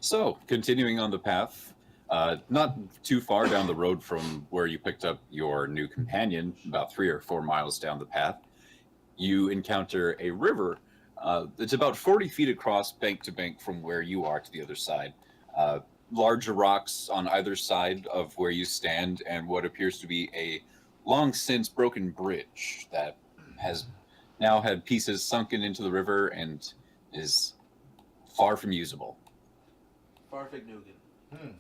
So, continuing on the path, not too far down the road from where you picked up your new companion, about 3 or 4 miles down the path, you encounter a river. It's about 40 feet across, bank to bank, from where you are to the other side. Uh, Larger rocks on either side of where you stand, and what appears to be a long since broken bridge that has now had pieces sunken into the river and is far from usable. Farfig Nugan.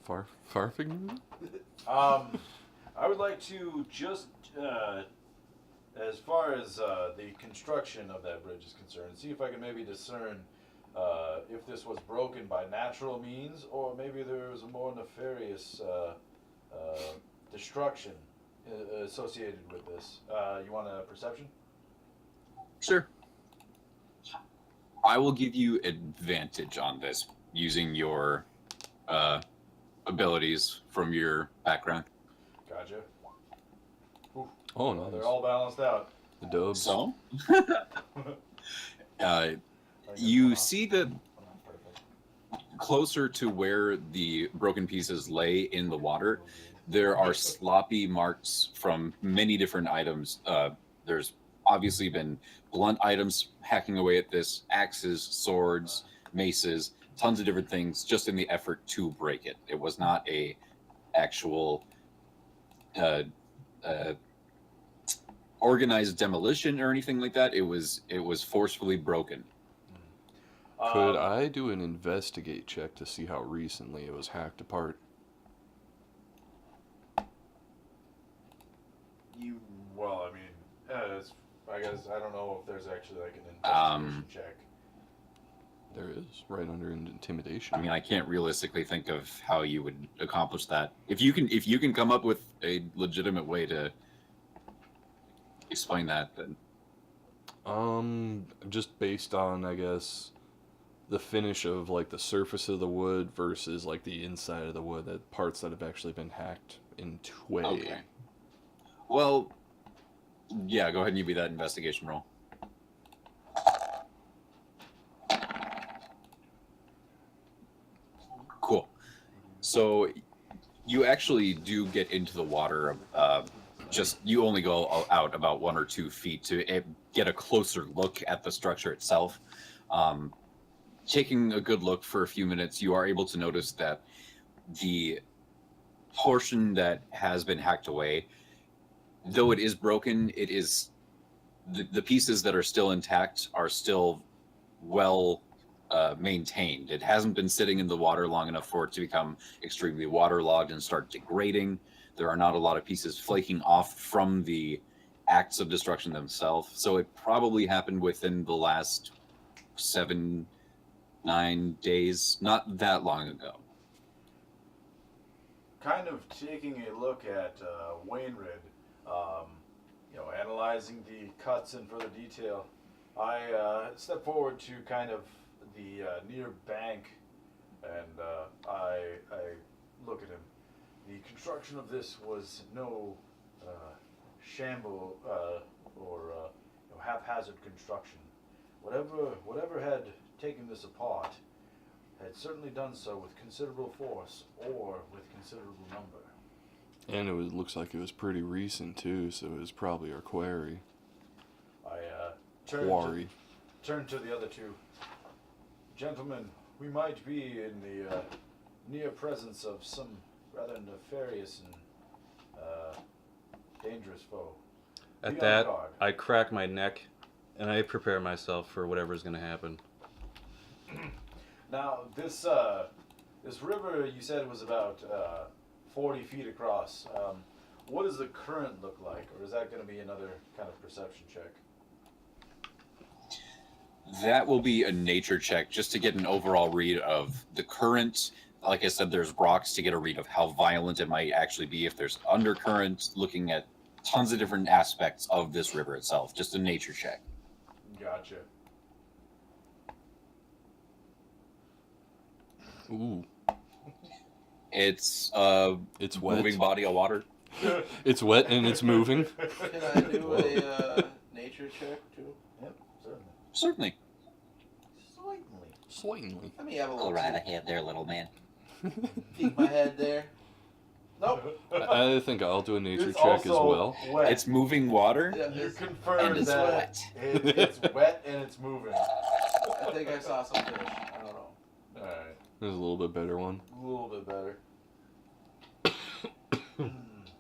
Farfing? Um, I would like to just, as far as the construction of that bridge is concerned, see if I can maybe discern if this was broken by natural means or maybe there was a more nefarious destruction associated with this. You want a perception? Sure. I will give you advantage on this using your abilities from your background. Gotcha. Ooh, Oh, well, nice. they're all balanced out. The dubs. So, I you guess see that perfect. closer to where the broken pieces lay in the water, there are sloppy marks from many different items. There's obviously been blunt items hacking away at this, axes, swords, maces, tons of different things, just in the effort to break it. It was not a actual uh, uh, organized demolition or anything like that. It was forcefully broken. Could I do an investigate check to see how recently it was hacked apart? You well, I mean, I guess I don't know if there's actually like an investigation check. There is, right under intimidation. I mean, I can't realistically think of how you would accomplish that. If you can come up with a legitimate way to explain that, then Just based on, I guess, the finish of like the surface of the wood versus like the inside of the wood, that parts that have actually been hacked into way. okay. Well, yeah, go ahead and give me that investigation roll. Cool. So you actually do get into the water. Just you only go out about 1 or 2 feet to get a closer look at the structure itself. Um, Taking a good look for a few minutes, you are able to notice that the portion that has been hacked away, though it is broken, it is the pieces that are still intact are still well maintained. It hasn't been sitting in the water long enough for it to become extremely waterlogged and start degrading. There are not a lot of pieces flaking off from the acts of destruction themselves. So it probably happened within the last 7, 9 days, not that long ago. Kind of taking a look at Wainred, analyzing the cuts in further detail, I step forward to kind of the near bank, and I look at him. The construction of this was no shamble or haphazard construction. Whatever had taken this apart had certainly done so with considerable force or with considerable number. And looks like it was pretty recent too, so it was probably our quarry. I Quarry. turn to the other two. Gentlemen, we might be in the near presence of some rather nefarious and dangerous foe. At Be on that, guard. I crack my neck, and I prepare myself for whatever's going to happen. Now, this river you said was about 40 feet across. What does the current look like, or is that going to be another kind of perception check? That will be a nature check just to get an overall read of the current. Like I said, there's rocks to get a read of how violent it might actually be, if there's undercurrent, looking at tons of different aspects of this river itself. Just a nature check. Gotcha. Ooh, It's it's wet. moving body of water. It's wet and it's moving. Can I do a nature check too? Yep, certainly. Certainly. Slightly. Certainly. Let me have a Go look. right ahead there, little man. Peek my head there. Nope. I think I'll do a nature It's check as also well. Wet. It's moving water. Yeah, You it's, confirmed and it's that wet. it's wet and it's moving. I think I saw some fish. I don't know. All right, There's a little bit better one. a little bit better.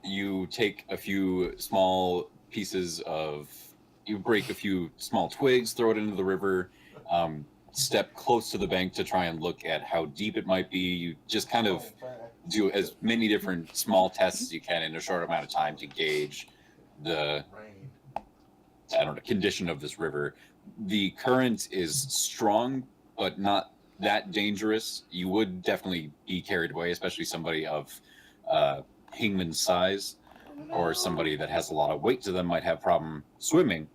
You take a few small pieces of, you break a few small twigs, throw it into the river, step close to the bank to try and look at how deep it might be. You just kind of do as many different small tests as you can in a short amount of time to gauge the, Rain. I don't know, condition of this river. The current is strong, but not that dangerous. You would definitely be carried away, especially somebody of Hingman's size, or somebody that has a lot of weight to them might have problem swimming.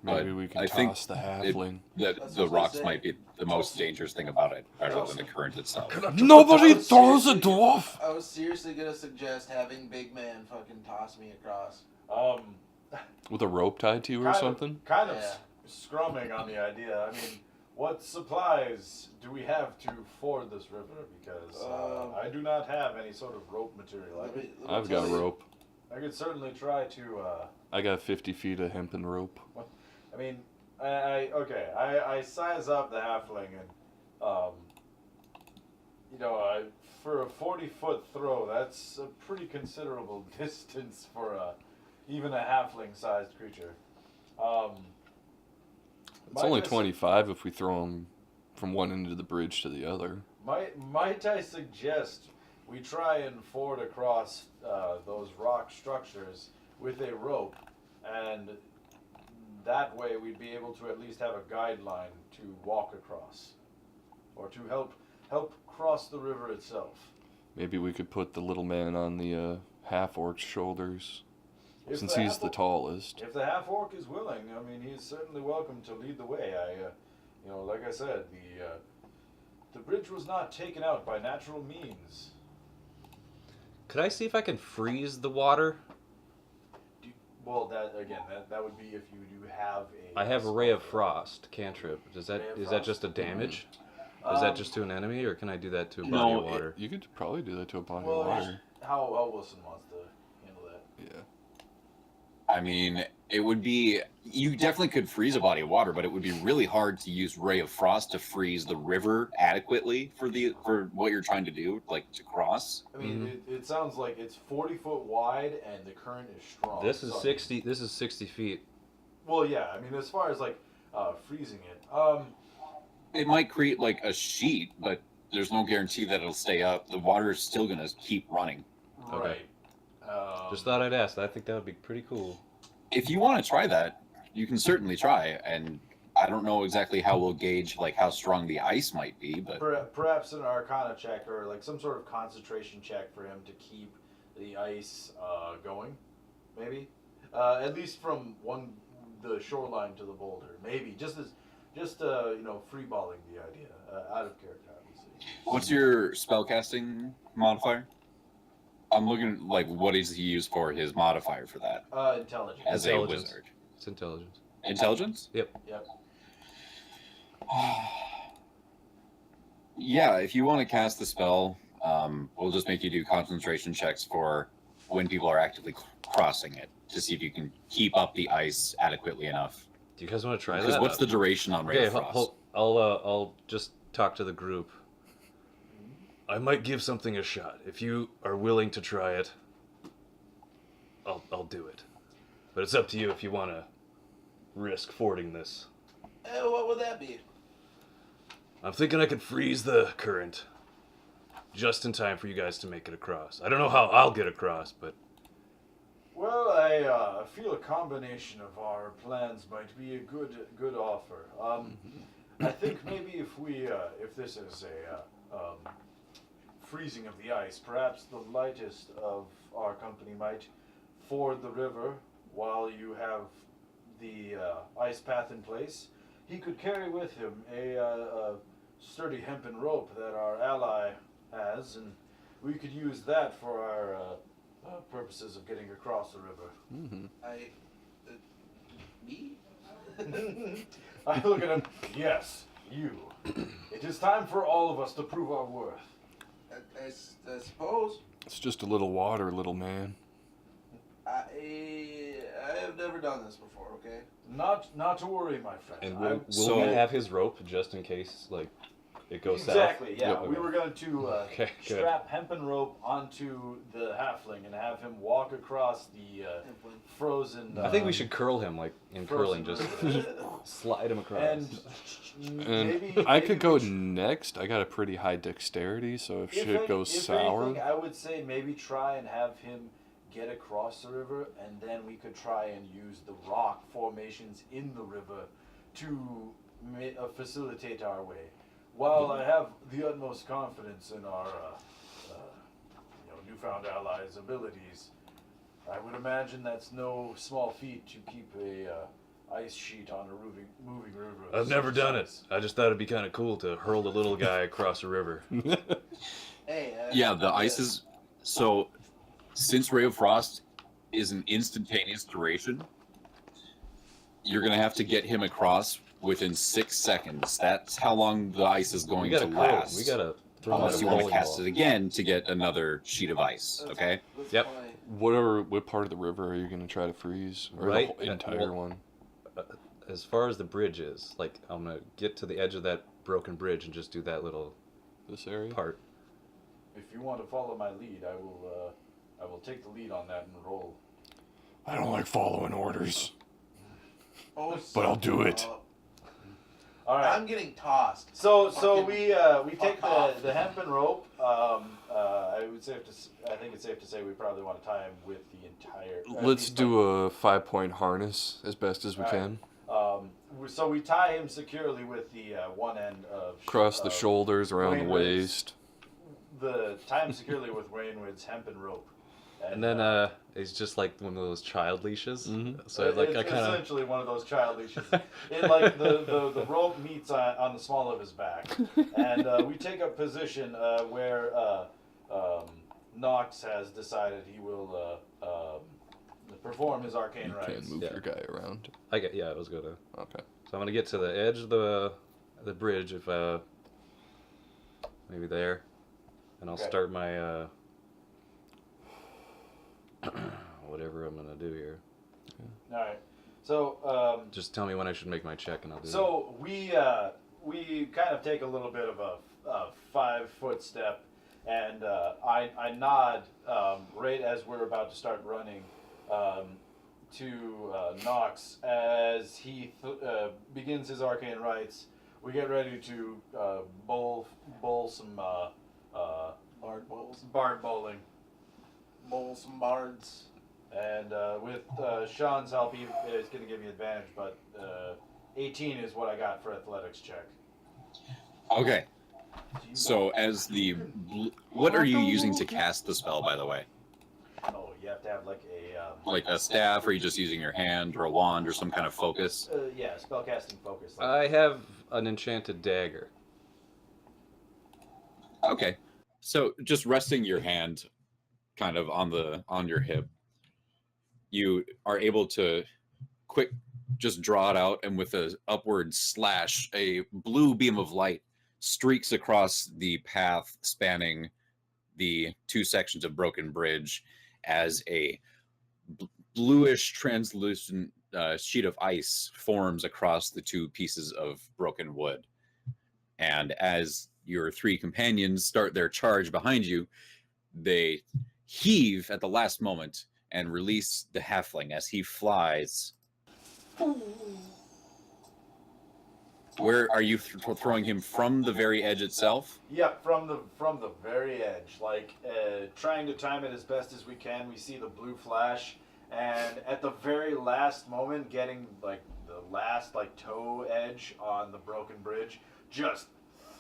Maybe But we can I think toss the halfling. That That's the what I rocks say. might be the most dangerous thing about it, rather than the current itself. Nobody was throws a seriously- dwarf! I was seriously gonna suggest having Big Man fucking toss me across. With a rope tied to you or Kind of- something? Kind of Yeah. scrumming on the idea. I mean, what supplies do we have to ford this river? Because I do not have any sort of rope material. Let me I've tell got a you. rope. I could certainly try to. I got 50 feet of hempen rope. I mean, I size up the halfling and, for a 40-foot throw, that's a pretty considerable distance for even a halfling-sized creature. It's only 25 if we throw them from one end of the bridge to the other. Might I suggest we try and ford across those rock structures with a rope, and that way we'd be able to at least have a guideline to walk across, or to help cross the river itself. Maybe we could put the little man on the half-orc's shoulders, If since the he's the half- tallest. If the half-orc is willing, I mean, he's certainly welcome to lead the way. Like I said, the bridge was not taken out by natural means. Could I see if I can freeze the water? Well, that would be if you do have a. I have a ray of frost cantrip. Is Ray of that frost. just a damage? Is that just to an enemy, or can I do that to a body No, of water? You could probably do that to a body Well, of water. how Wilson wants to handle that. Yeah. I mean, it would be, you definitely could freeze a body of water, but it would be really hard to use Ray of Frost to freeze the river adequately for what you're trying to do, like to cross. I mean, it sounds like it's 40 foot wide and the current is strong. This is so- 60. This is 60 feet. Well, yeah. I mean, as far as like freezing it, It might create like a sheet, but there's no guarantee that it'll stay up. The water is still going to keep running. Okay. right. Just thought I'd ask. I think that would be pretty cool. If you want to try that, you can certainly try. And I don't know exactly how we'll gauge like how strong the ice might be, but Perhaps an Arcana check or like some sort of concentration check for him to keep the ice going, maybe. At least from the shoreline to the boulder, maybe just freeballing the idea out of character, obviously. what's your spellcasting modifier? I'm looking like what does he use for his modifier for that Intelligence. as a Intelligence. wizard? It's intelligence. Intelligence? Yep. Yeah, if you want to cast the spell, we'll just make you do concentration checks for when people are actively crossing it to see if you can keep up the ice adequately enough. Do you guys want to try Because that? what's the duration on Ray Okay, of Frost? I'll just talk to the group. I might give something a shot. If you are willing to try it, I'll do it. But it's up to you if you want to risk fording this. What would that be? I'm thinking I could freeze the current just in time for you guys to make it across. I don't know how I'll get across, but Well, I feel a combination of our plans might be a good offer. I think maybe if this is a freezing of the ice, perhaps the lightest of our company might ford the river while you have the ice path in place. He could carry with him a sturdy hempen rope that our ally has, and we could use that for our purposes of getting across the river. Mm-hmm. Me? I look at him. Yes, you. It is time for all of us to prove our worth. I suppose. It's just a little water, little man. I have never done this before. Okay. Not to worry, my friend. And I- will So- we have his rope just in case, like, it goes exactly, south? yeah. Yep. We were going to Okay, good. strap hempen rope onto the halfling and have him walk across the frozen. I think we should curl him, like in curling, just frozen- slide him across. and And maybe I could go we should- next. I got a pretty high dexterity, so if If shit any- goes if sour, anything, I would say maybe try and have him get across the river, and then we could try and use the rock formations in the river to facilitate our way. While I have the utmost confidence in our newfound allies' abilities, I would imagine that's no small feat to keep a ice sheet on a moving river. of I've never such done it. size. I just thought it'd be kind of cool to hurl the little guy across a river. Hey. Yeah, the ice is so. Since Ray of Frost is an instantaneous duration, you're gonna have to get him across within 6 seconds. That's how long the ice is We going gotta to curl. last. We gotta throw him at Unless a you want to bowling cast ball. it again to get another sheet of ice. Okay. Let's Yep. play. what part of the river are you gonna try to freeze? Or Right, the whole entire one? As far as the bridge is, like, I'm gonna get to the edge of that broken bridge and just do that little This area? part. If you want to follow my lead, I will take the lead on that and roll. I don't like following orders. Oh, But I'll do it. All right. I'm getting tossed. So Fucking we take fuck off. the hempen rope. I think it's safe to say we probably want to tie him with the entire. Let's do a 5-point harness as best as we All right. can. So we tie him securely with the one end of Across the of shoulders, around the Wainwright's- waist. tie him securely with Wainwood's hempen rope. And then it's just like one of those child leashes. Mhm. So like it's I kind of essentially one of those child leashes. It like the rope meets on the small of his back, and we take a position where Nox has decided he will perform his arcane You rites. can move Yeah. your guy around. I was gonna. Okay. So I'm gonna get to the edge of the bridge, if maybe there, and I'll Okay. start my whatever I'm gonna do here. All right. So Just tell me when I should make my check, and I'll do it. So we kind of take a little bit of a 5-foot step, and I nod right as we're about to start running to Nox as he begins his arcane rites. We get ready to bowl some Bard bowls. bard bowling, Bowl some bards. and with Sean's help, he is going to give me advantage, but 18 is what I got for athletics check. Okay. So as what are you using to cast the spell, by the way? Oh, you have to have like Like a staff, or are you just using your hand, or a wand, or some kind of focus? yeah, spellcasting focus. Like, I have an enchanted dagger. Okay. So just resting your hand kind of on your hip, you are able to just draw it out, and with a upward slash, a blue beam of light streaks across the path spanning the two sections of broken bridge as a bluish translucent sheet of ice forms across the two pieces of broken wood. And as your three companions start their charge behind you, they heave at the last moment and release the halfling as he flies. Where are you throwing him, from the very edge itself? yeah, from the very edge, like trying to time it as best as we can. We see the blue flash, and at the very last moment, getting like the last like toe edge on the broken bridge, just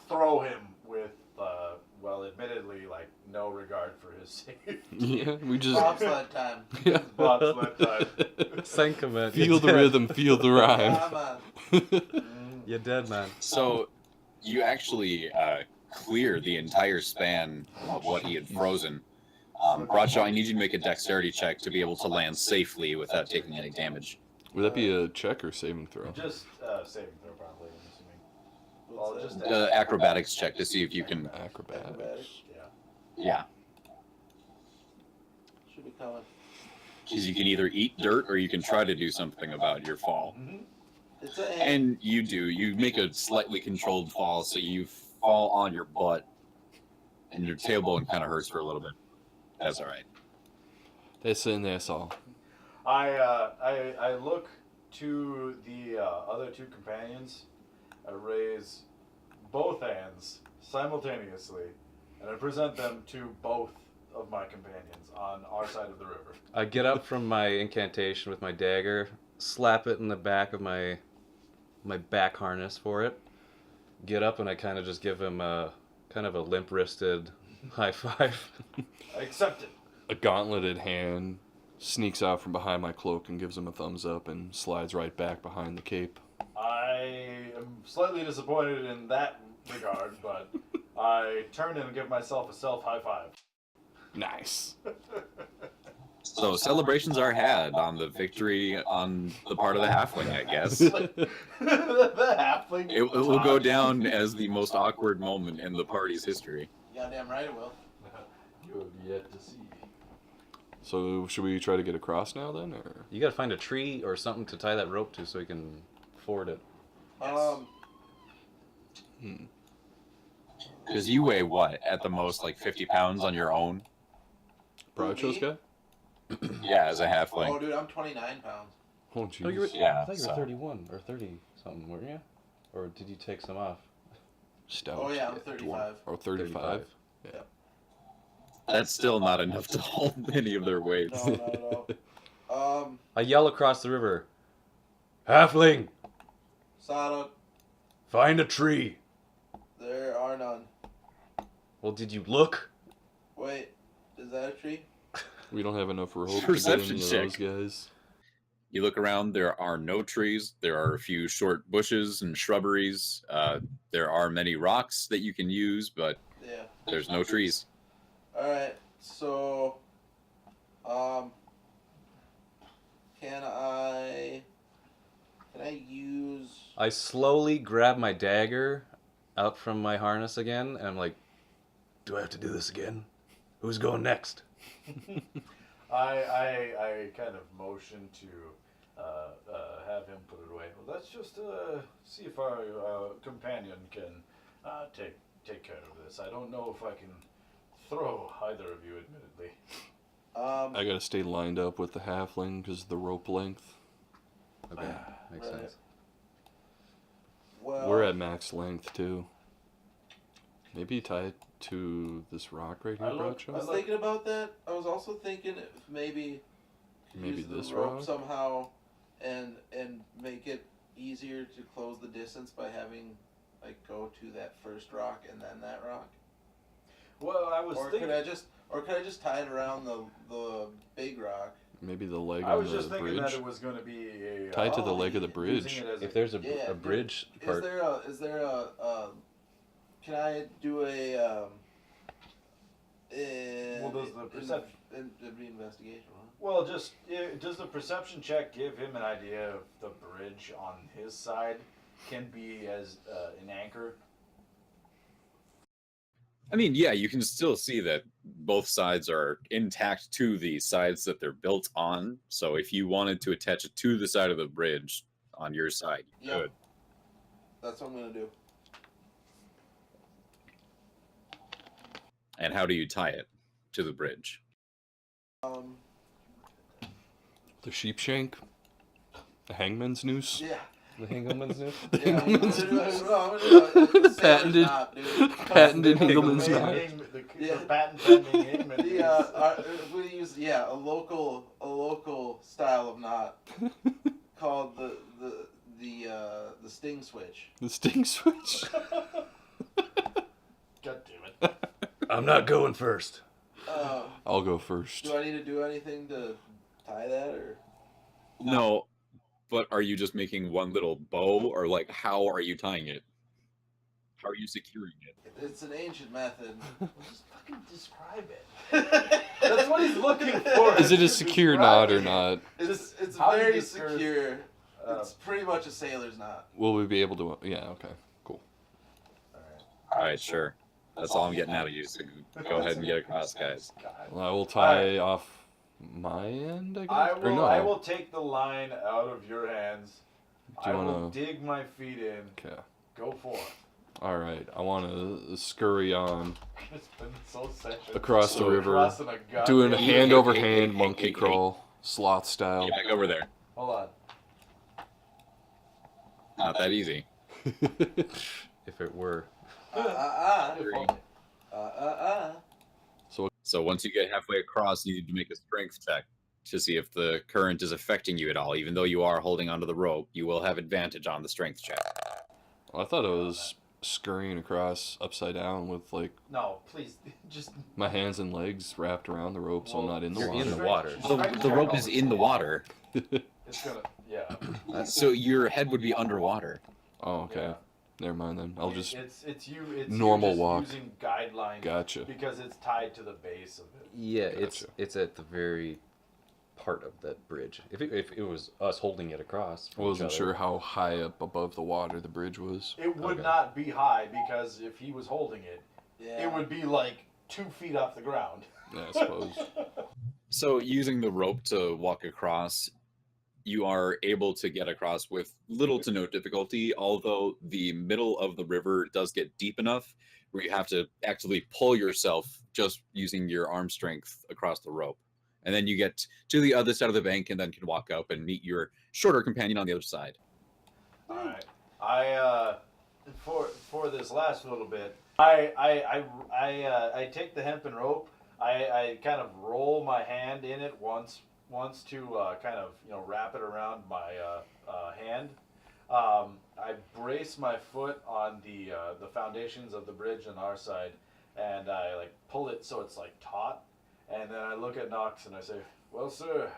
throw him with well, admittedly, like no regard for his safety. Yeah, we just Bobsled time. yeah. Bobsled time. Thank you, man. Feel the rhythm, feel the rhyme. Come on. You're dead, man. So you actually clear the entire span of what he had frozen. Bradshaw, I need you to make a dexterity check to be able to land safely without taking any damage. Would that be a check or saving throw? Just saving throw, probably. I'm assuming. I'll just Acrobatics check to see if you can. Acrobatics. Yeah. Yeah, Should be coming. because you can either eat dirt or you can try to do something about your fall. It's a And you do. You make a slightly controlled fall, so you fall on your butt, and your tailbone kind of hurts for a little bit. That's all right. That's all. I look to the other two companions. I raise both hands simultaneously, and I present them to both of my companions on our side of the river. I get up from my incantation with my dagger, slap it in the back of my back harness for it. Get up and I kind of just give him a kind of a limp-wristed high five. I accept it. A gauntleted hand sneaks out from behind my cloak and gives him a thumbs up and slides right back behind the cape. I am slightly disappointed in that regard, but I turn and give myself a self high five. Nice. So celebrations are had on the victory on the part of the halfling, I guess. The halfling. It will go down as the most awkward moment in the party's history. goddamn right it will. You have yet to see. So should we try to get across now then, or? You gotta find a tree or something to tie that rope to so we can ford it. Because you weigh what? At the most, like 50 pounds on your own? Broadcho's guy? Yeah, as a Oh, halfling. dude, I'm 29 pounds. Oh, Oh, jeez. you were, Yeah, I thought you were so- 31 or 30 something, weren't you? Or did you take some off? Stout. Oh, yeah, I'm 35. Or 35. Yeah. That's still not enough to hold any of their weights. No, not at all. I yell across the river, "Halfling, Sada, find a tree." there are none. Well, did you look? Wait, is that a tree? We don't have enough rope to get Perception into check. those guys. You look around, there are no trees. There are a few short bushes and shrubberies. There are many rocks that you can use, but Yeah. there's no trees. Alright, so, can I use, I slowly grab my dagger out from my harness again, and I'm like, "Do I have to do this again? Who's going next?" I kind of motion to have him put it away. Well, let's just see if our companion can take care of this. I don't know if I can throw either of you, admittedly. I gotta stay lined up with the halfling because of the rope length. Okay, makes Right. sense. well, We're at max length too. Maybe tie it to this rock right here, I look- I was Broadcho? thinking about that. I was also thinking if maybe Maybe use this the rope rock? somehow and make it easier to close the distance by having like go to that first rock and then that rock. Well, I was Or thinking. could I just tie it around the big rock? Maybe the leg I on was the just thinking bridge. that it was going to be a Tie it to the Oh, leg of the using bridge. it as If there's a, Yeah, a bridge Is part, there a can I do a Well, does the perception- it'd be investigation, huh? Well, just does the perception check give him an idea of the bridge on his side can be as an anchor? I mean, yeah, you can still see that both sides are intact to the sides that they're built on. So if you wanted to attach it to the side of the bridge on your side, you Yep. could. That's what I'm gonna do. And how do you tie it to the bridge? The sheep shank? The hangman's noose? Yeah. the Hingelman's noose. The Yeah, I'm hangman's gonna do noose? it. No, I'm gonna do it. It's a sailor's Patented- knot, dude. Patented The Hingelman's main knot. name- Yeah. The patent pending name. and We use a local style of knot called the sting switch. The sting switch? God damn it. I'm not going first. I'll go first. Do I need to do anything to tie that, or No, but are you just making one little bow, or like how are you tying it? How are you securing it? it's an ancient method? Just fucking describe it. That's what he's looking for. Is it a secure knot or not? It's how you very discourage- secure. It's pretty much a sailor's knot. Will we be able to? Yeah, okay. Cool. All right, sure. That's all I'm getting out of you. So go ahead and get across, guys. Well, I will tie off my end, I guess. I Or will. no. I will take the line out of your hands. Do you I will wanna- dig my feet in. Okay. Go forth. All right. I want to scurry on It's been so session. across the river, Crossing a goddamn- doing a hand over Hey, hand hey, monkey hey, crawl, sloth style. Get back over there. Hold on. Not that easy. If it were. So once you get halfway across, you need to make a strength check to see if the current is affecting you at all. Even though you are holding onto the rope, you will have advantage on the strength check. I thought I was scurrying across upside down with like No, please, just. my hands and legs wrapped around the rope, so I'm not in the You're water. in the water. The rope is in the water, It's gonna. Yeah. so your head would be underwater. Oh, okay. Yeah. Never mind then. I'll just It's you. It's normal you just walk. using guidelines. Gotcha. Because it's tied to the base of it. Yeah, Gotcha. it's at the very part of that bridge. If it was us holding it across, I from wasn't each sure other, how high up above the water the bridge was. It would Okay. not be high because if he was holding it, Yeah. it would be like 2 feet off the ground. Yeah, I suppose. So using the rope to walk across, you are able to get across with little to no difficulty, although the middle of the river does get deep enough where you have to actively pull yourself just using your arm strength across the rope. And then you get to the other side of the bank and then can walk up and meet your shorter companion on the other side. All right. For this last little bit, I take the hempen rope. I kind of roll my hand in it once to kind of wrap it around my hand. I brace my foot on the foundations of the bridge on our side, and I like pull it so it's like taut. And then I look at Knox and I say, "Well, sir,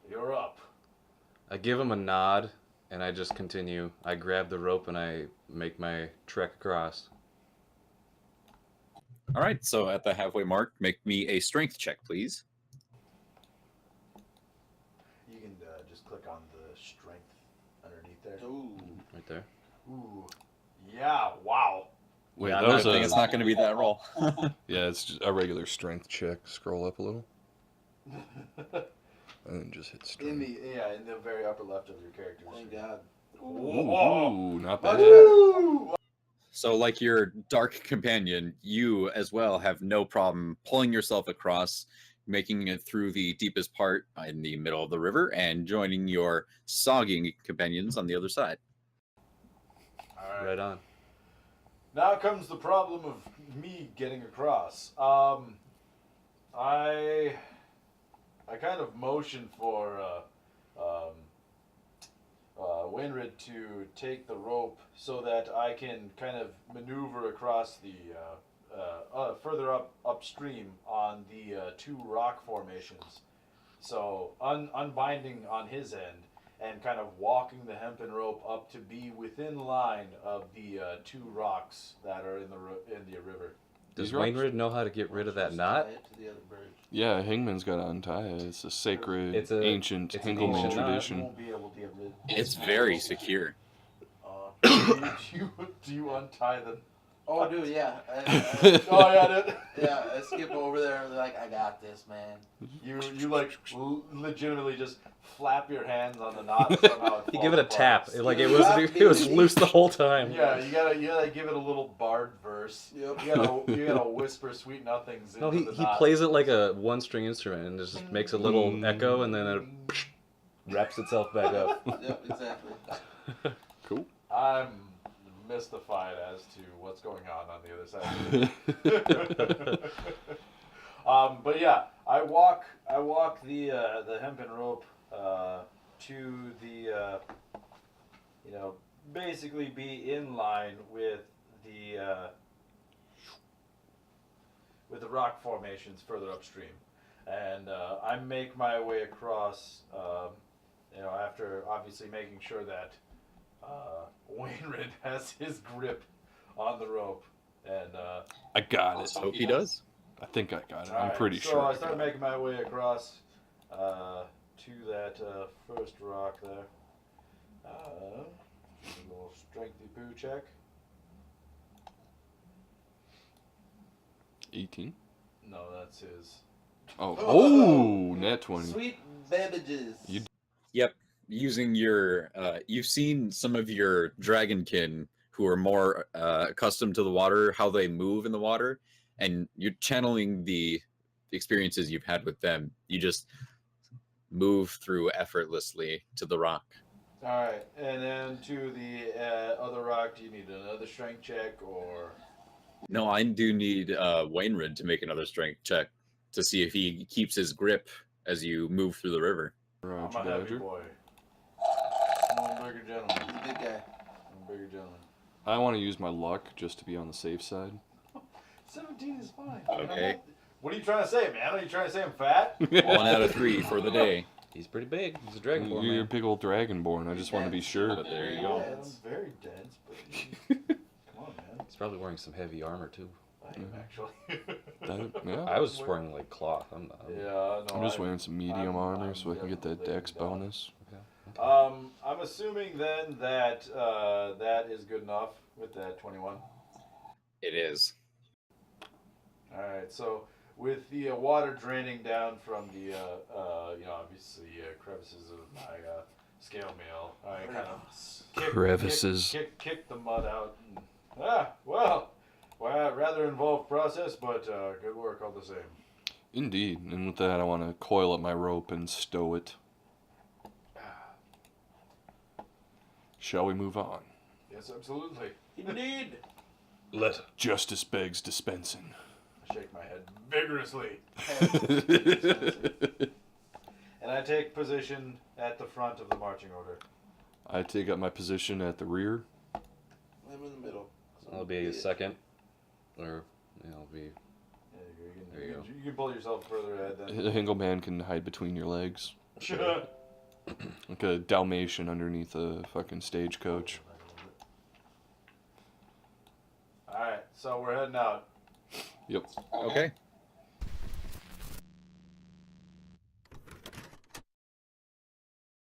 you're up." I give him a nod, and I just continue. I grab the rope and I make my trek across. All right, so at the halfway mark, make me a strength check, please. You can just click on the strength underneath there. Ooh. Right there. Ooh. Yeah, wow. Wait, Yeah, that I was think it's not going to be that roll. Yeah, it's just a regular strength check. Scroll up a little, and then just hit in strength. the very upper left of your character. Thank God. Ooh, not bad. So, like your dark companion, you as well have no problem pulling yourself across, making it through the deepest part in the middle of the river, and joining your sogging companions on the other side. All right. Right on. Now comes the problem of me getting across. I kind of motion for Winrid to take the rope so that I can kind of maneuver across the further upstream on the 2 rock formations. So unbinding on his end and kind of walking the hempen rope up to be within line of the 2 rocks that are in the river. Does These rocks? Wainwright know how to get rid of that Just knot? tie it to the other bridge. Yeah, Hangman's got to untie it. It's a sacred, It's an ancient ancient Hengelman knot. You tradition. won't be able to get rid. It's very secure. Do you untie the? Oh, dude, yeah. Oh yeah, dude. Yeah, I skip over there. They're like, I got this, man. You like legitimately just flap your hands on the knot somehow. You give it a tap. You Like it got was me. loose the whole time. Yeah, you gotta give it a little bard verse. Yep. You gotta whisper sweet nothings into No, he the knot. plays it like a 1-string instrument and just makes a little echo and then it wraps itself back up. Yep, exactly. Cool. I'm mystified as to what's going on the other side. But yeah, I walk the hempen rope to the basically be in line with the rock formations further upstream, and I make my way across. After obviously making sure that Wainwright has his grip on the rope, and I got Let's it. hope he does. I think I got it. I'm alright, pretty so sure. I got start it. making my way across to that first rock there. A little strengthy poo check. 18. No, that's his. Oh, nat 20. Sweet babbages. You- Yep. Using your, you've seen some of your dragonkin who are more accustomed to the water, how they move in the water, and you're channeling the experiences you've had with them. You just move through effortlessly to the rock. All right, and then to the other rock. Do you need another strength check or? No, I do need Wainred to make another strength check to see if he keeps his grip as you move through the river. Roger, I'm a heavy Dodger. boy. I'm a bigger gentleman. He's a big guy. I'm a bigger gentleman. I want to use my luck just to be on the safe side. 17 is fine. Okay. What are you trying to say, man? Are you trying to say I'm fat? 1 out of 3 for the day. He's pretty big. He's a dragonborn You're a man. big old dragonborn. I just want to be sure. But there you go. Yeah, I'm very dense, but come on, man. He's probably wearing some heavy armor too. I am actually. Yeah. I was just wearing like cloth. I'm not. Yeah, no. I'm just wearing some medium armor I'm so I can get that definitely dex down. bonus. I'm assuming then that that is good enough with that 21. It is. All right, so with the water draining down from the obviously crevices of my scale mail, I kind of Crevices. kick the mud out. And, well, rather involved process, but good work all the same. Indeed. And with that, I want to coil up my rope and stow it. Shall we move on? Yes, absolutely. Indeed. Let Justice begs dispensing. I shake my head vigorously, and I take position at the front of the marching order. I take up my position at the rear. I'm in the middle. I'll be a second, or I'll be. Yeah, There you go. You can pull yourself further ahead then. The Hingleman can hide between your legs. Sure. Like a Dalmatian underneath a fucking stagecoach. Alright, so we're heading out. Yep. Okay.